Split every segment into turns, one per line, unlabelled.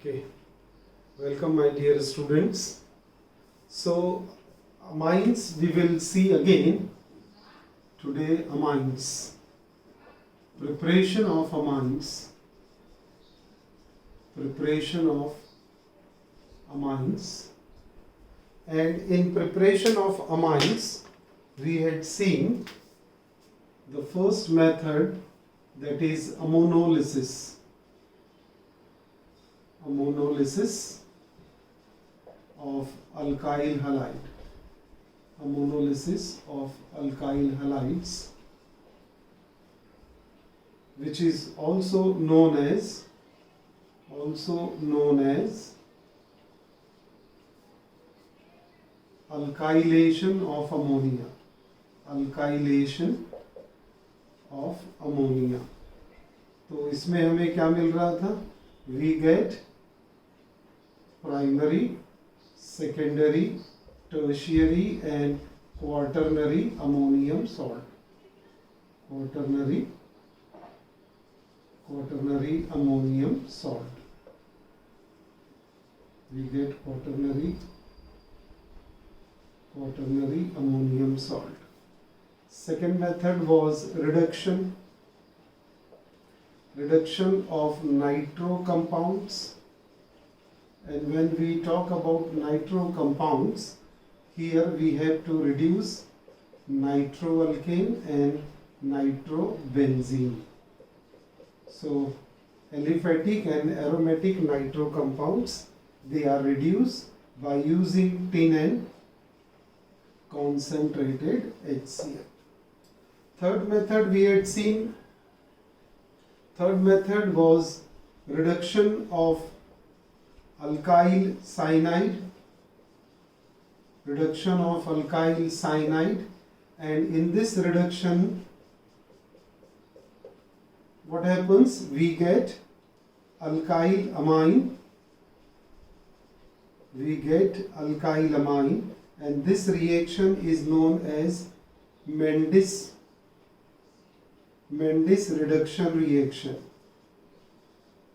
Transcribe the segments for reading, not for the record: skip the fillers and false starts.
Okay, welcome my dear students. So, amines we will see again today. Amines, preparation of amines, and in preparation of amines we had seen the first method, that is ammonolysis of alkyl halide, which is also known as alkylation of ammonia. तो इसमें हमें क्या मिल रहा था? We get primary, secondary, tertiary and quaternary ammonium salt. Quaternary ammonium salt. We get quaternary ammonium salt. Second method was reduction of nitro compounds. And when we talk about nitro compounds, here we have to reduce nitroalkane and nitrobenzene. So aliphatic and aromatic nitro compounds, they are reduced by using tin and concentrated HCl. Third method was reduction of alkyl cyanide, and in this reduction what happens? We get alkyl amine, and this reaction is known as Mendes reduction reaction.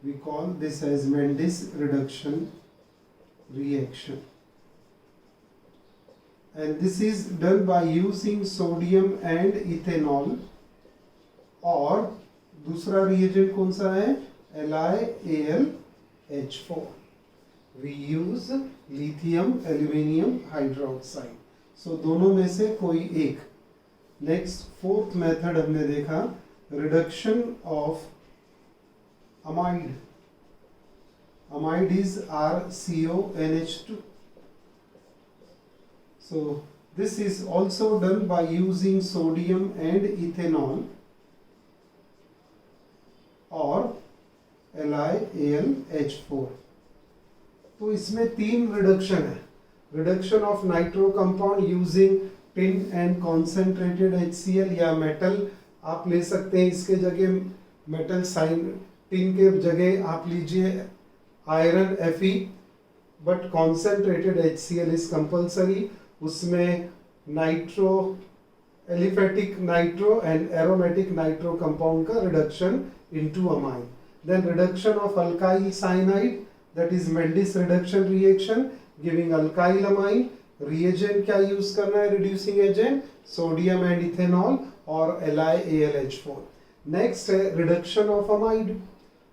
We call this as Mendes reduction reaction. And this is done by using sodium and ethanol, और दूसरा reagent कौन सा है? LiAlH4. We use lithium aluminium hydroxide. So दोनों में से कोई एक. Next, fourth method हमने देखा reduction of amide. Amide is RCONH2. So this is also done by using sodium and ethanol or LiAlH4. तो इसमें तीन रिडक्शन है. Reduction of nitro compound using tin and concentrated HCl, या metal आप ले सकते हैं. इसके जगह मेटल टिन के जगह आप लीजिए iron Fe, but concentrated HCl is compulsory. उसमें nitro, aliphatic nitro and aromatic nitro compound का reduction into amine. Then reduction of alkyl cyanide, that is Mendes reduction reaction giving alkyl amine. Reagent क्या use करना है? reducing agent sodium and ethanol और LiAlH4. Next है reduction of amide.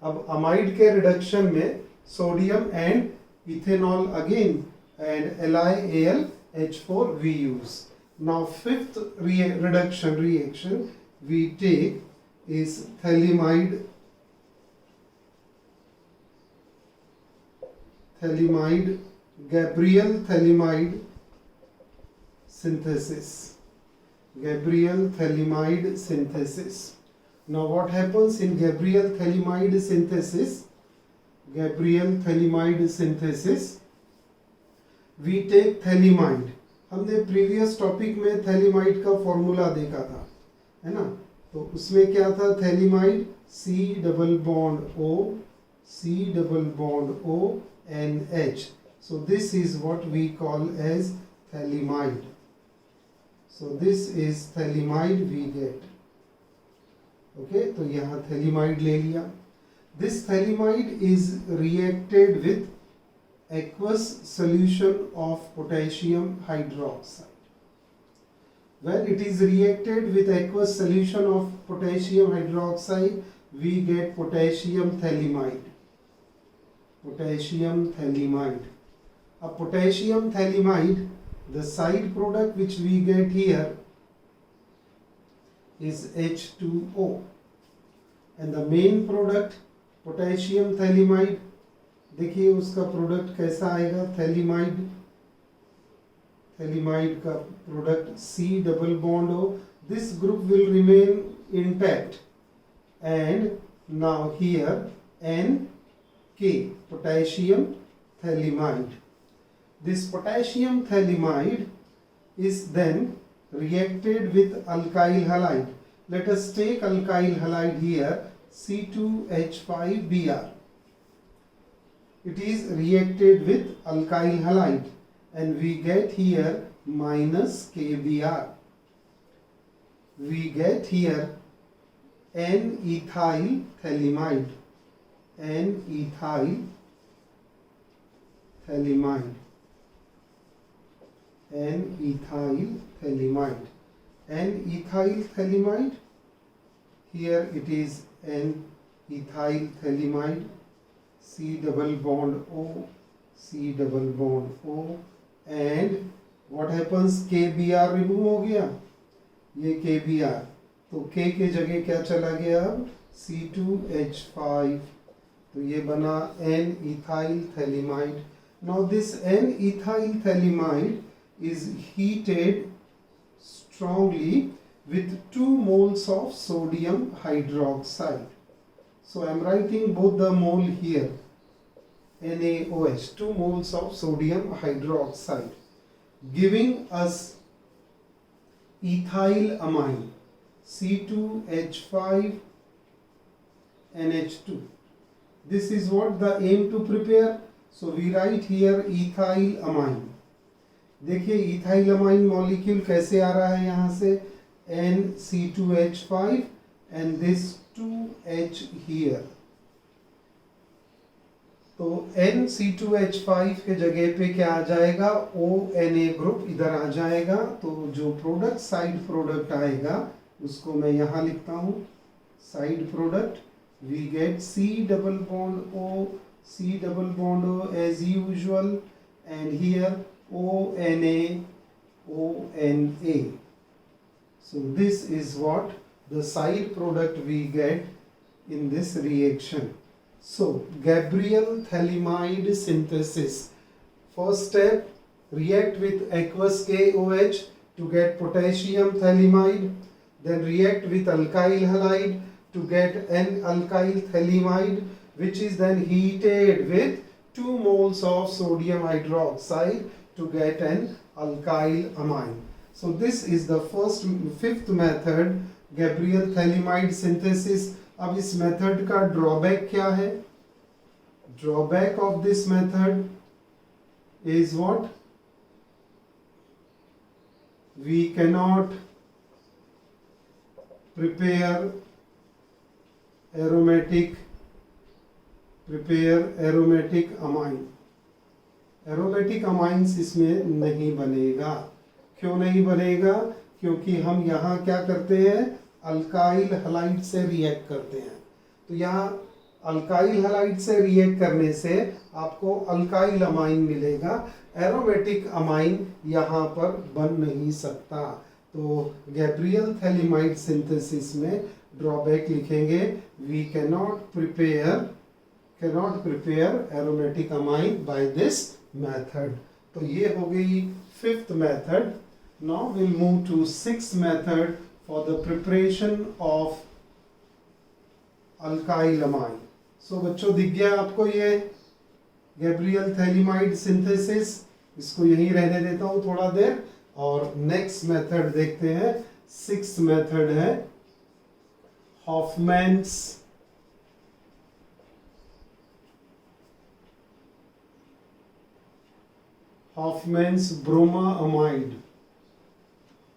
अब amide के reduction में sodium and ethanol again and LiAlH4 we use. Now fifth reduction reaction we take is Gabriel thalamide synthesis. Now what happens in Gabriel thalamide synthesis? We take thalamide. हमने previous topic में phthalimide का formula देखा था, है ना? तो उसमें क्या था? Phthalimide C double bond O NH. So this is what we call as thalamide. So this is thalamide we get. Okay, तो यहाँ थैलिमाइड ले लिया. This thaliamide is reacted with aqueous solution of potassium hydroxide. When it is reacted with aqueous solution of potassium hydroxide, we get potassium thalamide. Potassium thalamide. A potassium thalamide, the side product which we get here is H2O, and the main product potassium thalamide, देखिए उसका product कैसा आएगा, phthalimide, phthalimide का product C double bond O. This group will remain intact, and now here NK, potassium thalamide. This potassium thalamide is then reacted with alkyl halide. Let us take alkyl halide here, C2H5Br. It is reacted with alkyl halide, and we get here minus KBr. We get here N-ethyl thalamide. N-ethyl thalamide. N-ethyl thalamide. N-ethyl thalamide. Here it is N-ethyl thalamide. C double bond O. C double bond O. And what happens? KBr remove हो गया, ये KBr, तो K के जगह क्या चला गया अब? C2H5, तो ये बना N-ethyl thalamide. Now this N-ethyl thalamide is heated strongly with 2 moles of sodium hydroxide. So I am writing both the mole here, NaOH, 2 moles of sodium hydroxide, giving us ethyl amine, C2H5NH2. This is what the aim to prepare. So we write here ethyl amine. देखिए ethyl amine molecule कैसे आ रहा है यहाँ से, NC2H5 and this 2H here. तो NC2H5 के जगह पे क्या आ जाएगा, ONA ग्रुप इधर आ जाएगा. तो जो प्रोडक्ट साइड प्रोडक्ट आएगा उसको मैं यहाँ लिखता हूँ, side product we get C double bond O, C double bond O as usual, and here ONA, ONA. So this is what the side product we get in this reaction. So Gabriel thalamide synthesis. First step, react with aqueous KOH to get potassium thalamide, then react with alkyl halide to get N-alkyl thalamide, which is then heated with 2 moles of sodium hydroxide to get an alkyl amine. So this is the fifth method, Gabriel thalamide synthesis. अब इस method का drawback क्या है? Drawback of this method is what? We cannot prepare aromatic amine. Aromatic amines इसमें नहीं बनेगा. क्यों नहीं बनेगा? क्योंकि हम यहाँ क्या करते हैं, अल्काइल हलाइड से रिएक्ट करते हैं. तो यहाँ अल्काइल हलाइड से रिएक्ट करने से आपको अल्काइल अमाइन मिलेगा. एरोमेटिक अमाइन यहाँ पर बन नहीं सकता. तो गैब्रियल थैलिमाइड सिंथेसिस में ड्रॉबैक लिखेंगे, we cannot prepare aromatic amine by this method. तो ये हो गई fifth method. Now will move to sixth method for the preparation of alkyl amine. So बच्चों दिख गया आपको ये गैब्रियल थैलिमाइड सिंथेसिस. इसको यहीं रहने देता हूँ थोड़ा देर, और नेक्स्ट मेथड देखते हैं. सिक्स्थ मेथड है हॉफमैन्स ब्रोमामाइड.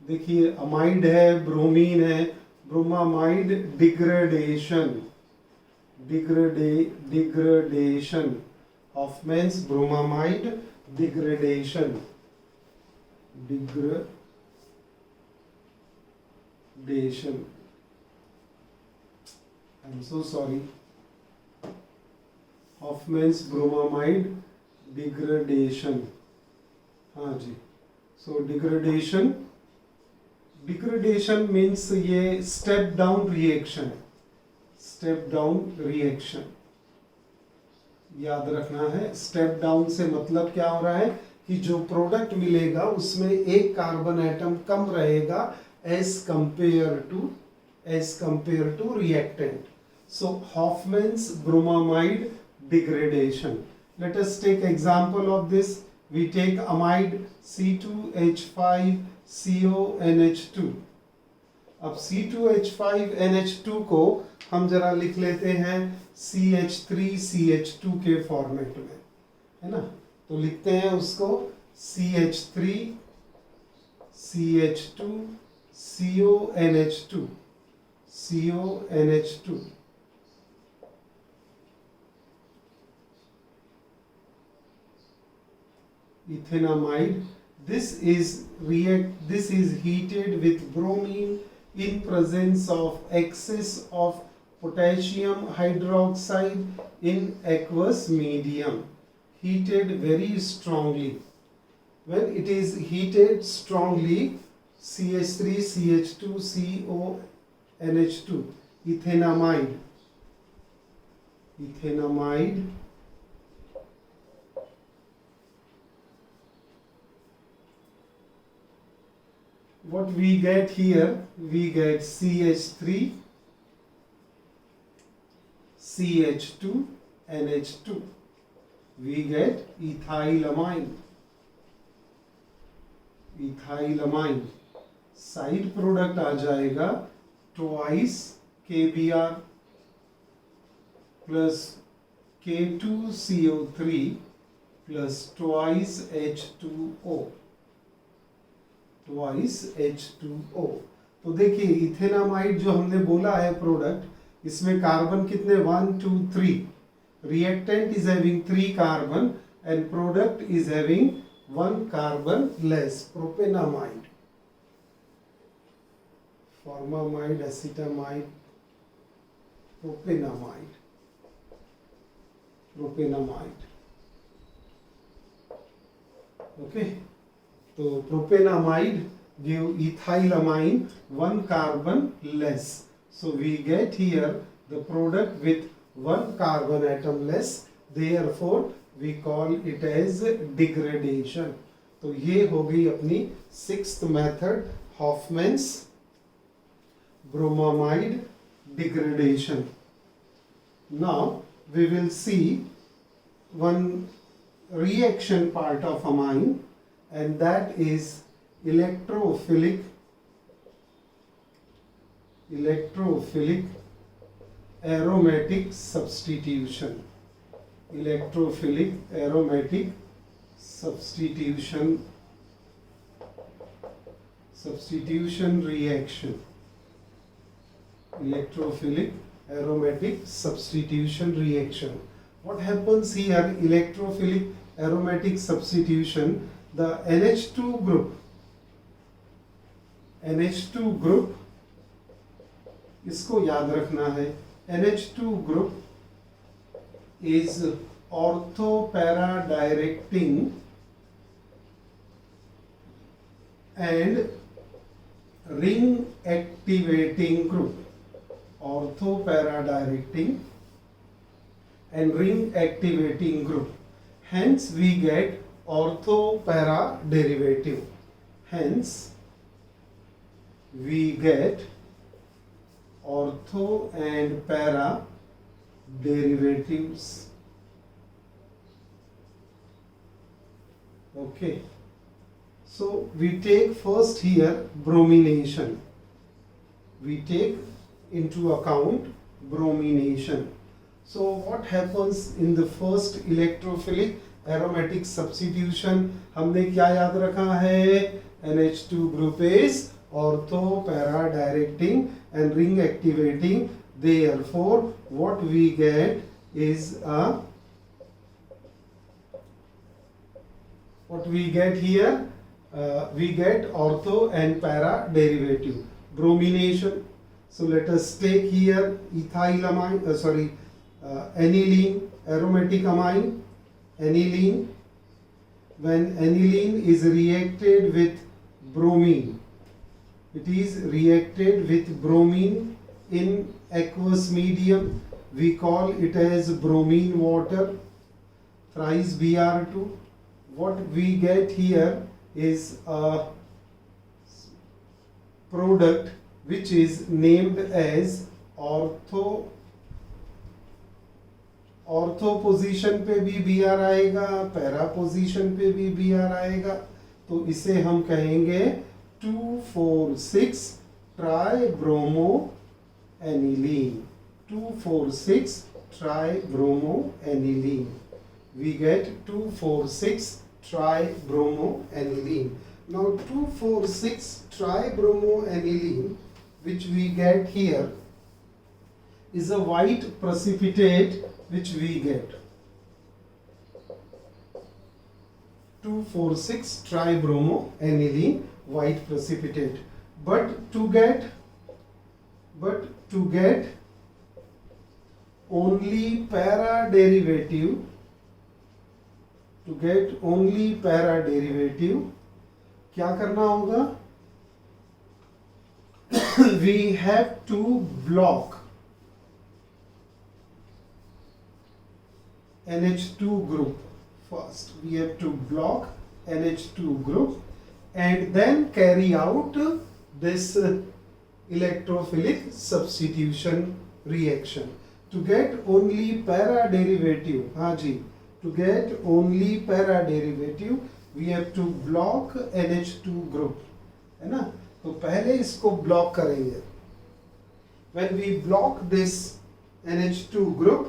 देखिए अमाइड है, ब्रोमीन है, bromamide degradation. degradation. Hoffman's bromamide degradation. I'm so sorry. Hoffman's bromamide degradation. हाँ जी. So degradation means ये step down reaction है. स्टेप डाउन रिएक्शन याद रखना है. स्टेप डाउन से मतलब क्या हो रहा है कि जो प्रोडक्ट मिलेगा उसमें एक कार्बन एटम कम रहेगा as compare to reactant. So Hofmann's bromamide degradation. Let us take example of this. We take amide C2H5CONH2. अब C2H5NH2 को हम जरा लिख लेते हैं CH3CH2 के फॉर्मेट में, है ना. तो लिखते हैं उसको CH3CH2 CONH2. Ethanamide. This is heated with bromine in presence of excess of potassium hydroxide in aqueous medium. Heated very strongly. When it is heated strongly, CH3CH2 CONH2, ethanamide. What we get here, we get CH3 CH2 NH2. We get ethylamine. Side product आ जाएगा twice KBr plus K2CO3 plus twice H2O. तो देखिए ethanamide जो हमने बोला है product, इसमें carbon कितने 1 2 3. Reactant is having 3 carbon and product is having 1 carbon less. Propanamide, formamide, acetamide, propanamide. Okay. तो propanamide give ethylamine 1 carbon less. So we get here the product with 1 carbon atom less. Therefore we call it as degradation. तो ये हो गई अपनी 6th method, Hoffman's bromamide degradation. Now we will see one reaction part of amine, and that is electrophilic aromatic substitution. Substitution reaction. Electrophilic aromatic substitution reaction. What happens here? Electrophilic aromatic substitution. The NH2 group, इसको याद रखना है. NH2 group is ortho-para directing and ring activating group. Ortho-para directing and ring activating group. Hence we get ortho-para derivative. Hence we get ortho and para derivatives. Okay. So we take first here bromination. We take into account bromination. So what happens in the first electrophilic aromatic substitution? हमने क्या याद रखा है? NH2 group is ortho para directing and ring activating Therefore, what we get is what we get here, we get ortho and para derivative. Bromination. So let us take here ethylamine, aniline, aromatic amine, aniline. When aniline is reacted with bromine, it is reacted with bromine in aqueous medium. We call it as bromine water, thrice Br2. What we get here is a product which is named as ortho position पे भी Br आएगा, para position पे भी Br आएगा, तो इसे हम कहेंगे 2,4,6 tribromo aniline. 2,4,6 tribromo aniline. We get 2,4,6 tribromo aniline. Now 2,4,6 tribromo aniline, which we get here, is a white precipitate which we get. 2,4,6 tribromo aniline, white precipitate. But to get only para derivative, क्या करना होगा? We have to block NH2 group first. We have to block NH2 group and then carry out this electrophilic substitution reaction. To get only para derivative, to get only para derivative, we have to block NH2 group, है ना? तो पहले इसको block करेंगे. When we block this NH2 group,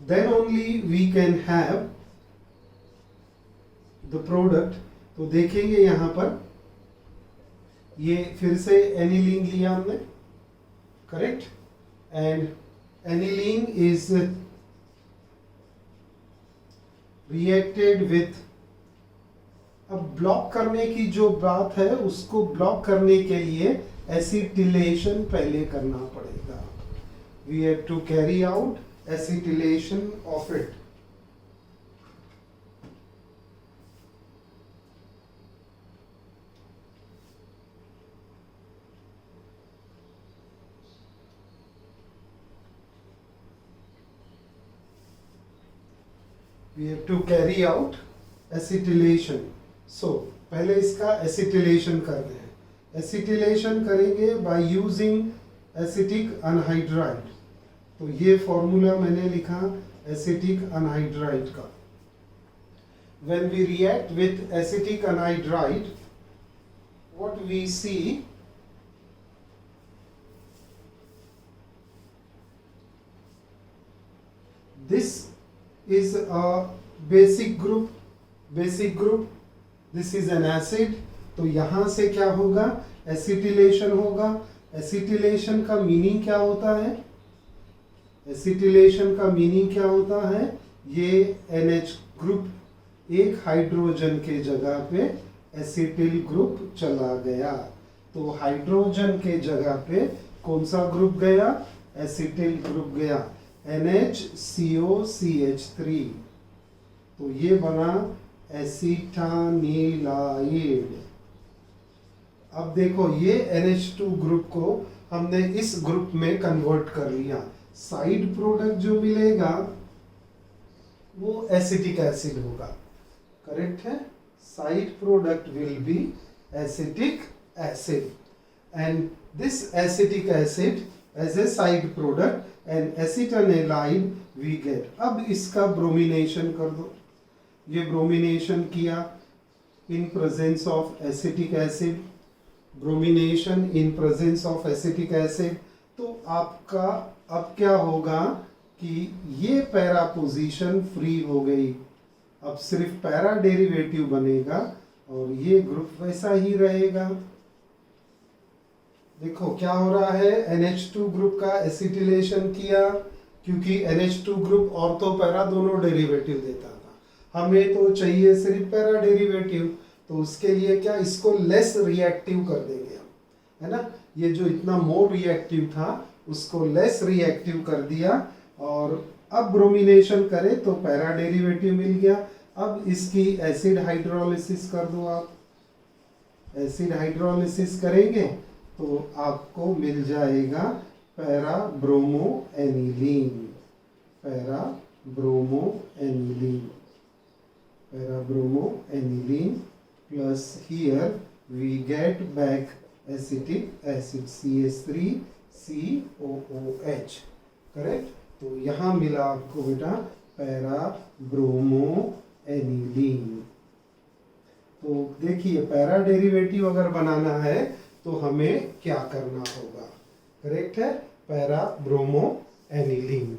then only we can have the product. तो देखेंगे यहाँ पर ये फिर से एनिलीन लिया हमने, correct, and aniline is reacted with. अब ब्लॉक करने की जो बात है, उसको ब्लॉक करने के लिए एसिटिलेशन पहले करना पड़ेगा. We have to carry out acetylation of it. We have to carry out acetylation. So पहले इसका acetylation करना है. Acetylation करेंगे by using acetic anhydride. तो ये फॉर्मूला मैंने लिखा acetic anhydride का. When we react with acetic anhydride, what we see, this is a basic group. This is an acid. तो यहाँ से क्या होगा? एसिटिलेशन होगा. एसिटिलेशन का मीनिंग क्या होता है? एसिटिलेशन का मीनिंग क्या होता है? ये NH ग्रुप एक हाइड्रोजन के जगह पे एसिटिल ग्रुप चला गया. तो हाइड्रोजन के जगह पे कौन सा ग्रुप गया? एसिटिल ग्रुप गया, NHCOCH3. तो ये बना एसिटानिलाइड. अब देखो ये NH2 ग्रुप को हमने इस ग्रुप में कन्वर्ट कर लिया. साइड प्रोडक्ट जो मिलेगा वो एसिटिक एसिड होगा, करेक्ट है? Side product will be acetic acid, and this acetic acid as a side product and acetanilide we get. अब इसका ब्रोमिनेशन कर दो. ये ब्रोमिनेशन किया in presence of acetic acid, bromination in presence of acetic acid. तो आपका अब क्या होगा कि ये पैरा पोजीशन फ्री हो गई. अब सिर्फ पैरा डेरिवेटिव बनेगा और ये ग्रुप वैसा ही रहेगा। देखो क्या हो रहा है, NH2 ग्रुप का एसिटिलेशन किया, क्योंकि NH2 ग्रुप ऑर्थो पैरा दोनों डेरिवेटिव देता था, हमें तो चाहिए सिर्फ पैरा डेरिवेटिव, तो उसके लिए क्या, इसको लेस रिएक्टिव कर देंगे हम, है ना। ये जो इतना मोर रिएक्टिव था उसको लेस रिएक्टिव कर दिया, और अब ब्रोमिनेशन करें तो पैरा डेरिवेटिव मिल गया। अब इसकी एसिड हाइड्रोलिसिस कर दो आप, एसिड हाइड्रोलिसिस करेंगे तो आपको मिल जाएगा para bromo aniline, para bromo aniline, para bromo aniline, plus here we get back acetic acid CH3COOH, correct. तो यहाँ मिला आपको बेटा पैरा ब्रोमो एनिलीन। तो देखिए पैरा डेरिवेटिव अगर बनाना है तो हमें क्या करना होगा, करेक्ट है, पैरा ब्रोमो एनिलीन।